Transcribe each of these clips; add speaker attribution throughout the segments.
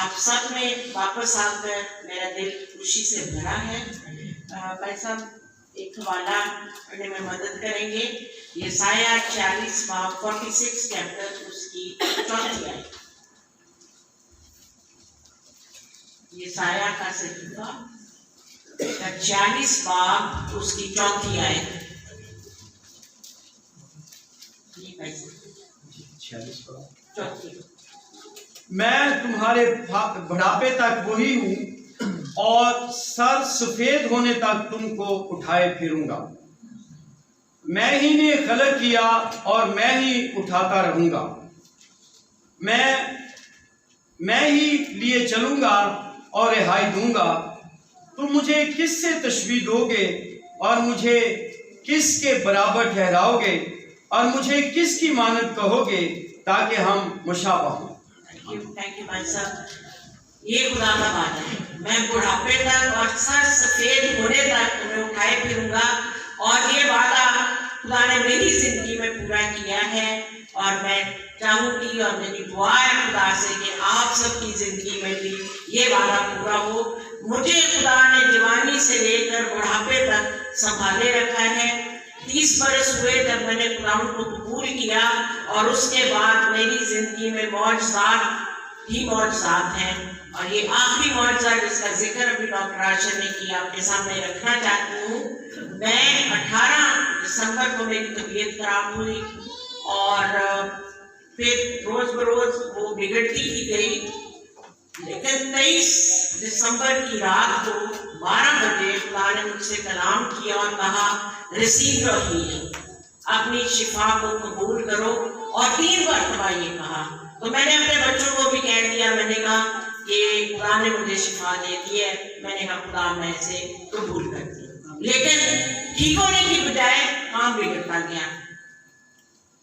Speaker 1: आप सब में वापस आकर मेरा दिल खुशी से भरा है। भाई साहब एक हवाला पढ़ने में मदद करेंगे। यशायाह 40 बाब 46 चैप्टर उसकी 4 आयत। यशायाह का सहीफा 40 बाब उसकी 4 आयत।
Speaker 2: मैं तुम्हारे बुढ़ापे तक वही हूँ और सर सफेद होने तक तुमको उठाए फिरूंगा। मैं ही ने खलक किया और मैं ही उठाता रहूंगा। मैं ही लिए चलूंगा और रिहाई दूंगा। तुम मुझे किससे तशबीह दोगे और मुझे किसके बराबर ठहराओगे और मुझे किसकी मानद कहोगे ताकि हम मुशाबह हों।
Speaker 1: थैंक यू भाई साहब। ये खुदा का वादा है, मैं बुढ़ापे तक और सर सफेद होने तक तुम्हें उठाए फिरूंगा। और ये वादा खुदा ने मेरी जिंदगी में पूरा किया है और मैं चाहूंगी और मेरी दुआ है खुदा से कि आप सबकी जिंदगी में भी ये वादा पूरा हो। मुझे खुदा ने जवानी से लेकर बुढ़ापे तक संभाले रखा है। 30 बरस हुए जब मैंने खुदा को कबूल किया और उसके बाद मेरी जिंदगी में मौजज़ात ही मौजज़ात हैं। और ये आखिरी मौजज़ा जिसका जिक्र अभी डॉक्टर आशा ने किया आपके सामने रखना चाहती हूँ। मैं 18 दिसंबर को मेरी तबीयत खराब हुई और फिर रोज बरोज वो बिगड़ती ही गई। लेकिन 23 दिसंबर की रात को 12 बजे खुदा ने मुझसे कलाम किया और कहा रिसीव योर हीलिंग, अपनी शिफा को कबूल करो। और 3 बार ये कहा। तो मैंने अपने बच्चों को भी कह दिया, मैंने कहा कि खुदा ने मुझे शिफा दे दी है। मैंने कहा खुदा मैं इसे कबूल करती हूँ। लेकिन ठीक होने की बजाय काम बिगड़ता गया।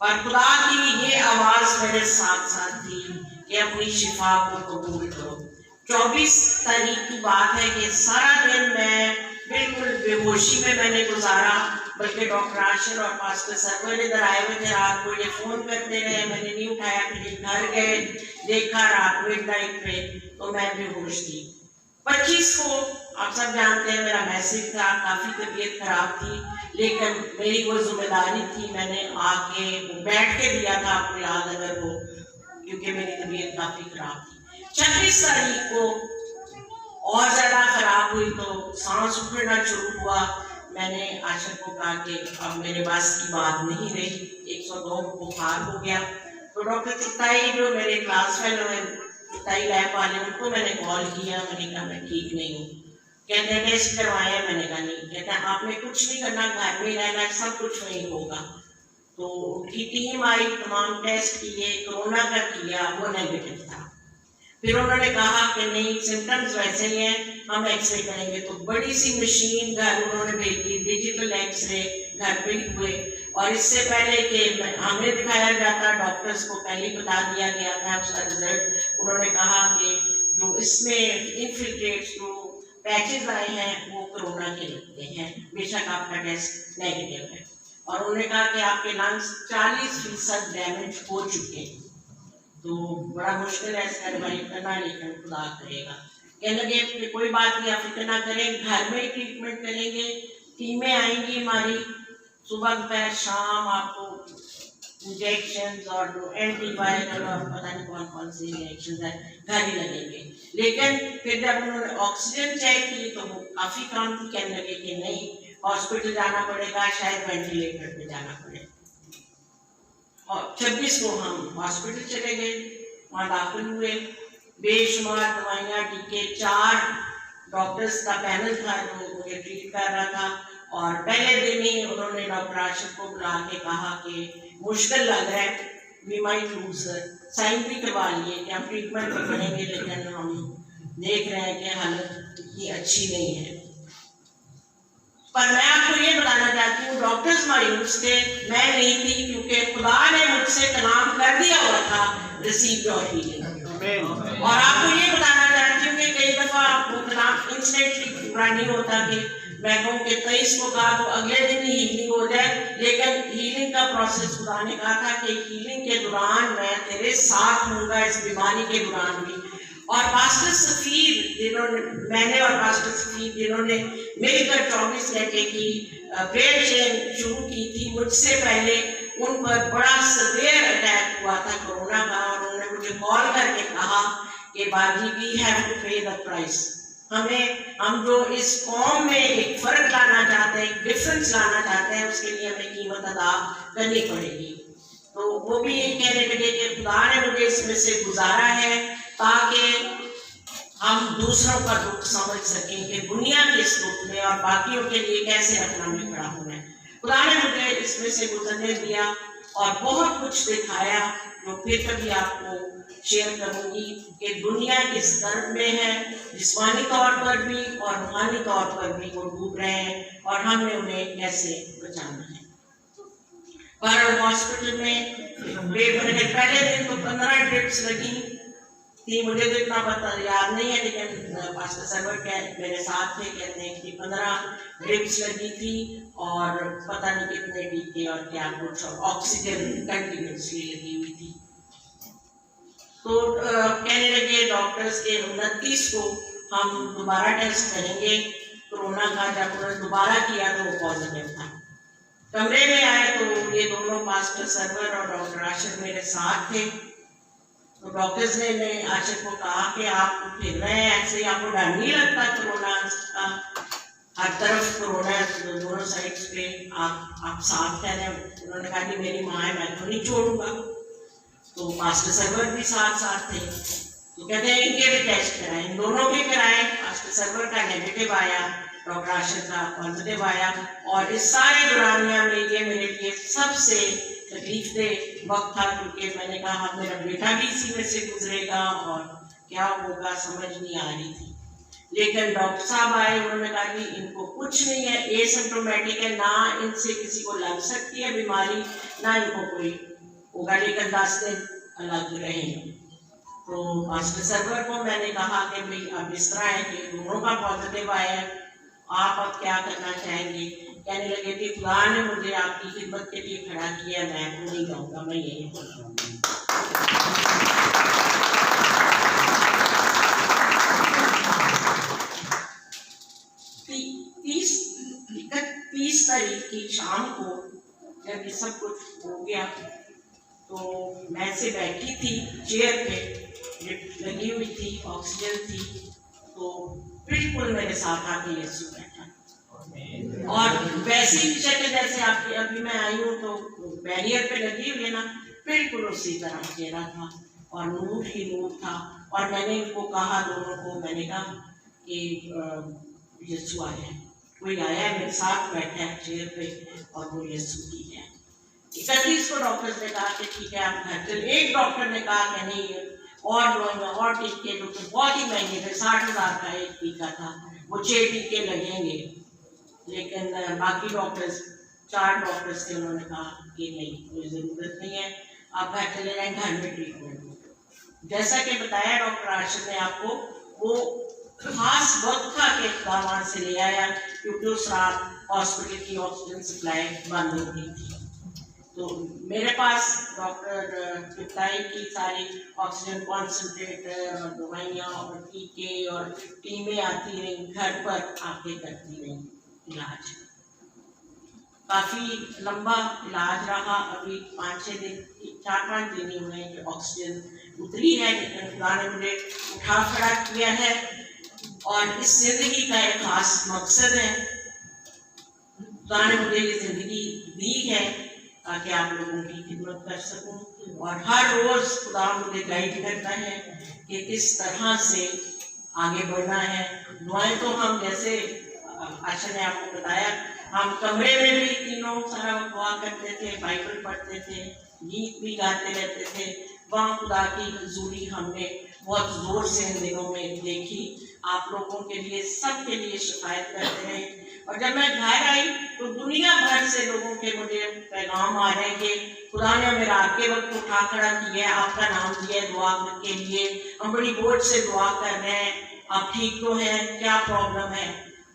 Speaker 1: और खुदा की ये आवाज मेरे साथ साथ थी कि अपनी शिफा को कबूल करो। 24 तारीख की बात है कि सारा दिन मैं बिल्कुल बेहोशी में मैंने गुजारा। बल्कि डॉक्टर आशिर और पास्टर सरवर इधर आए हुए थे, रात को ये फोन करते रहे, मैंने नहीं उठाया। फिर घर गए, देखा रात मिडनाइट पे तो मैं बेहोश थी। 25 को आप सब जानते हैं मेरा मैसेज था, काफी तबीयत खराब थी लेकिन मेरी वो जिम्मेदारी थी, मैंने आके बैठ के दिया था आपको याद अगर हो, क्योंकि मेरी तबीयत काफी खराब थी। 26 तारीख को और ज्यादा खराब हुई तो सांस उखड़ना शुरू हुआ। मैंने आशा को कहा कि अब मेरे पास की बात नहीं रही, 102 बुखार हो गया। तो डॉक्टर चुटाई जो मेरे क्लास फेलो हैं, चुटाई लैब वाले, उनको मैंने कॉल किया। मैंने कहा मैं ठीक नहीं हूँ। कहते हैं टेस्ट करवाए। मैंने कहा नहीं। कहते हैं आपने कुछ नहीं करना, घर में रहना, सब कुछ वही होगा। तो उनकी टीम आई, तमाम टेस्ट किए, कोरोना का किया, वो नेगेटिव था। फिर उन्होंने कहा कि नहीं सिम्टम्स वैसे ही हैं, हम एक्सरे करेंगे। तो बड़ी सी मशीन घर उन्होंने भेजी, डिजिटल एक्सरे घर पे ही हुए। और इससे पहले कि हमें दिखाया जाता, डॉक्टर्स को पहले बता दिया गया था उसका रिजल्ट। उन्होंने कहा कि जो इसमें इन्फिल्ट्रेट्स जो पैचेज आए हैं वो कोरोना के लगते हैं, बेशक आपका टेस्ट नेगेटिव है। और उन्होंने कहा कि आपके लंग्स 40% डैमेज हो चुके हैं। तो बड़ा मुश्किल है सर्वाइव करना, लेकिन खुदा करेगा। कहने लगे कि कोई बात नहीं, आप फिक्र ना करें, घर में ही ट्रीटमेंट करेंगे। टीमें आएंगी हमारी, सुबह दोपहर शाम आपको इंजेक्शन और जो एंटीवायरल और पता नहीं कौन कौन से इंजेक्शन है घर ही लगेंगे। लेकिन फिर जब उन्होंने ऑक्सीजन चेक की तो वो काफ़ी कम थी। कहने लगे कि नहीं हॉस्पिटल जाना पड़ेगा, शायद वेंटिलेटर पे जाना पड़ेगा। और 26 को हम हॉस्पिटल चले गए, वहाँ दाखिल हुए। बेशुमार दवाइयाँ, टीके, 4 डॉक्टर्स का पैनल था जो मुझे ट्रीट कर रहा था। और पहले दिन ही उन्होंने डॉक्टर आशिफ को बुला के कहा कि मुश्किल लग रहा है, वी माइट लूज, साइन भी करवा लिए कि हम ट्रीटमेंट तो करेंगे लेकिन हम देख रहे हैं कि हालत इतनी अच्छी नहीं है। पर मैं आपको ये बताना चाहती हूँ डॉक्टर्स मायूस थे, मैं नहीं थी, क्योंकि खुदा ने मुझसे कलाम कर दिया हुआ था रिसीव योर हीलिंग। और आपको ये बताना चाहती हूँ कि कई दफा वो कलाम इंस्टेंटली पूरा नहीं होता कि मैं कहूँ कि 23 को कहा तो अगले दिन ही हीलिंग हो जाए, लेकिन हीलिंग का प्रोसेस खुदा ने कहा था कि हीलिंग के दौरान मैं तेरे साथ हूँगा, इस बीमारी के दौरान भी। और पास्टर सफीर जिन्होंने, मैंने और पास्टर सफीर जिन्होंने मिलकर 24 घंटे की प्रेयर चेन शुरू की थी, मुझसे पहले उन पर बड़ा सवेयर अटैक हुआ था कोरोना का, और उन्होंने मुझे कॉल करके कहा कि बाजी वी हैव टू पे द प्राइस, हम जो इस कौम में एक फर्क लाना चाहते हैं, एक डिफरेंस लाना चाहते हैं, उसके लिए हमें कीमत अदा करनी पड़ेगी। तो वो भी यही कहने लगे कि खुदा ने मुझे इसमें से गुजारा है ताकि हम दूसरों का दुख समझ सकें कि दुनिया के इस दुख में और बाकियों के लिए कैसे रखना में खड़ा होना है। खुदा ने मुझे इसमें से गुजरने दिया और बहुत कुछ दिखाया जो फिर कभी आपको शेयर करूंगी कि दुनिया किस दर्द में है, जिस्मानी तौर पर भी और रूहानी तौर पर भी वो डूब रहे हैं और हमने उन्हें कैसे बचाना है। पर हॉस्पिटल में पहले दिन तो 15 ड्रिप्स लगी थी, मुझे तो इतना पता याद नहीं है, लेकिन पास्टर सरवर मेरे साथ थे, कहते हैं कि 15 ड्रिप्स लगी थी और पता नहीं कितने टीके और क्या कुछ, और ऑक्सीजन कंटिन्यूसली लगी हुई थी। तो कहने लगे डॉक्टर्स के 29 को हम दोबारा टेस्ट करेंगे कोरोना का। जब उन्होंने दोबारा किया तो वो पॉजिटिव था। कमरे में आए तो ये दोनों पास्टर सरवर और डॉक्टर आशिर मेरे साथ थे। तो डॉक्टर्स ने आशिर को कहा कि आप फिर रहे हैं ऐसे, आपको डर नहीं लगता कोरोना का? हर तरफ कोरोना दोनों साइड्स पे, आप साथ कह रहे हैं। उन्होंने कहा कि मेरी माँ है, मैं तो नहीं छोड़ूंगा। तो पास्टर सरवर भी साथ साथ थे, तो कहते हैं इनके भी टेस्ट कराएं, इन दोनों के कराएं। पास्टर सरवर का नेगेटिव आया, डॉक्टर आशिर का पॉजिटिव आया। और इस सारे दौरानिया में ये मेरे लिए सबसे तकलीफ दे वक्त था, क्योंकि मैंने कहा मेरा बेटा भी इसी में से गुजरेगा और क्या होगा समझ नहीं आ रही थी। लेकिन डॉक्टर साहब आए, उन्होंने कहा कि इनको कुछ नहीं है, एसिम्प्टोमेटिक है, ना इनसे किसी को लग सकती है बीमारी, ना इनको कोई होगा, लेकिन 10 दिन अलग रहेंगे। तो पास्टर सरवर को मैंने कहा कि भाई अब इस तरह है कि दोनों का पॉजिटिव आया है, आप अब क्या करना चाहेंगे? कहने लगे कि खुदा ने मुझे आपकी खिदमत के लिए खड़ा किया, मैं तो नहीं जाऊँगा, मैं यही बोलूँगा। तीस तारीख की शाम को जब ये सब कुछ हो गया तो मैं से बैठी थी चेयर पे, लगी हुई थी, ऑक्सीजन थी, तो बिल्कुल मेरे साथ आके यीशु बैठा। और वैसी ही शक्ल जैसे आपके अभी मैं आई हूँ तो बैरियर पे लगी हुई है ना, बिल्कुल उसी तरह चेहरा था और नूर ही नूर था। और मैंने इनको कहा, दोनों को मैंने कहा कि यीशु आया है, कोई आया है मेरे साथ बैठा है चेयर पे और वो यीशु ही है। 31 को डॉक्टर्स ने कहा कि ठीक है आप घर चले। एक डॉक्टर ने कहा कि नहीं और टीके जो कि बहुत ही महंगे थे, 60,000 का एक टीका था, वो 6 टीके लगेंगे। लेकिन बाकी डॉक्टर्स, 4 डॉक्टर्स थे, उन्होंने कहा कि नहीं कोई ज़रूरत नहीं है, आप घर चले जाएँ, घर में ट्रीटमेंट। जैसा कि बताया डॉक्टर आशिर ने आपको, वो खास वक्त था कि वहाँ से ले आया, क्योंकि उस रात हॉस्पिटल की ऑक्सीजन सप्लाई बंद हो गई थी। तो मेरे पास डॉक्टर पिताई की सारी ऑक्सीजन कॉन्सेंट्रेटर और दवाइयाँ और टीके और टीमें आती रहीं, घर पर आके करती रहीं इलाज। काफ़ी लंबा इलाज रहा। अभी 4-5 दिन ही हुए कि ऑक्सीजन उतरी है, लेकिन खुदा ने मुझे उठा खड़ा किया है और इस जिंदगी का एक खास मकसद है। खुदा ने मुझे ये जिंदगी दी है ताकि आप लोगों की खिदमत कर सकूं, और हर रोज़ खुदा मुझे गाइड करता है कि किस तरह से आगे बढ़ना है। दुआएं तो हम, जैसे आशा ने आपको बताया, हम कमरे में भी तीनों सारा दुआ करते थे, बाइबल पढ़ते थे, गीत भी गाते रहते थे। वहाँ खुदा की हजूरी हमने बहुत ज़ोर से इन दिनों में देखी। आप लोगों के लिए, सबके लिए शिकायत करते रहे। और जब मैं घर आई तो दुनिया भर से लोगों के मुझे पैगाम आ रहे हैं कि खुदा ने मेरा आपके वक्त उठा खड़ा किया है, आपका नाम दिया है दुआ के लिए, हम बड़ी बोझ से दुआ कर रहे हैं, आप ठीक तो हैं, क्या प्रॉब्लम है?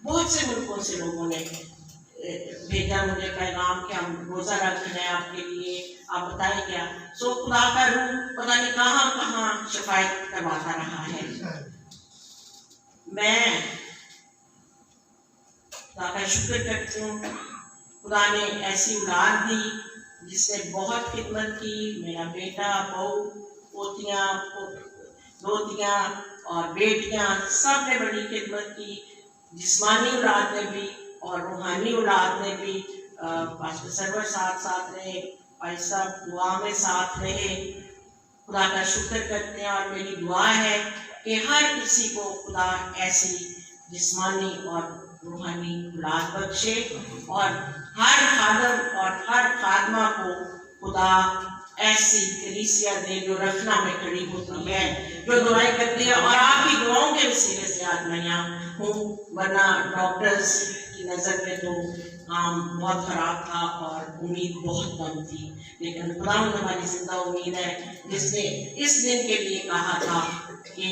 Speaker 1: बहुत से मुल्कों से लोगों ने भेजा मुझे पैगाम कि हम रोज़ा रख रहे हैं आपके लिए, आप बताएं क्या। सो खुदा का रूह पता नहीं कहाँ कहाँ शफायत करवाता रहा है। मैं खुदा का शुक्र करती हूँ, खुदा ने ऐसी औलाद दी जिसने बहुत खिदमत की। मेरा बेटा, बहू, पोतियाँ, दोतियाँ और बेटियाँ सब ने बड़ी खिदमत की। जिस्मानी औलाद ने भी और रूहानी औलाद ने भी। पास्टर सरवर साथ रहे, भाई साहब दुआ में साथ रहे। खुदा का शुक्र करते हैं और मेरी दुआ है कि हर किसी को खुदा ऐसी जिस्मानी और रूहानी औलाद बख्शे और हर खादम और हर खादमा को खुदा ऐसी कलीसिया दे जो रखना में खड़ी होती है, जो दुआएं करती है। और आपकी दुआओं के वसीले से आज मैं यहाँ हूँ, वरना डॉक्टर्स की नज़र में तो काम बहुत खराब था और उम्मीद बहुत कम थी, लेकिन खुदा हमारी जिंदा उम्मीद है जिसने इस दिन के लिए कहा था कि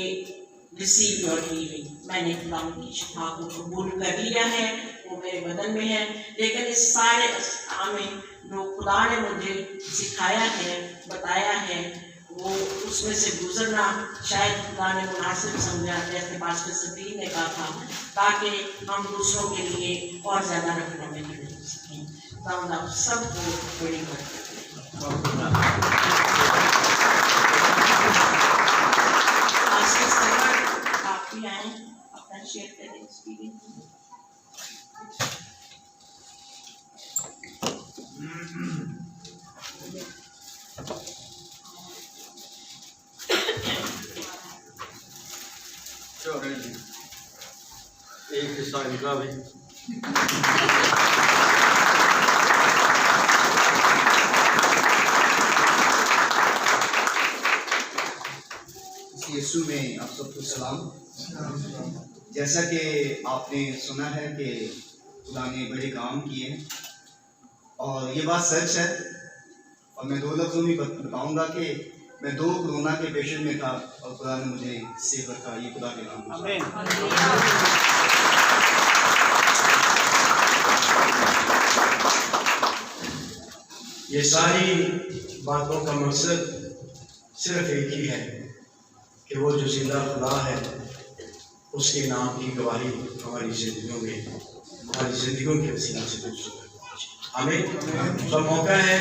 Speaker 1: रिसीव योर हीलिंग। मैंने खुदा की शिफा को कबूल कर लिया है, वो मेरे बदन में है। लेकिन इस सारे काम में जो खुदा ने मुझे सिखाया है, बताया है, वो उसमें से गुजरना शायद खुदा ने मुनासिब समझा, जैसे पास्टर सफीर ने कहा था, ताकि हम दूसरों के लिए और ज़्यादा रखने में खड़े हो सकें। खुदा सबको बड़ी बरकत आप भी आए, अपना शेयर करें एक्सपीरियंस।
Speaker 3: एक हिस्सा इनका भी।
Speaker 4: यीशु में आप सबको सलाम। जैसा कि आपने सुना है कि खुदा ने बड़े काम किए और ये बात सच है। और मैं 2 लफ्ज़ों में बताऊंगा कि मैं 2 कोरोना के पेशेंट में था और खुदा ने मुझे सेव रखा। ये खुदा के नाम।
Speaker 3: ये सारी बातों का मकसद सिर्फ एक ही है कि वो जो जिंदा खुदा है उसके नाम की गवाही हमारी जिंदगियों में, हमारी जिंदगियों के वसीला से दूसरों तक पहुंचे। आमीन। तो मौका है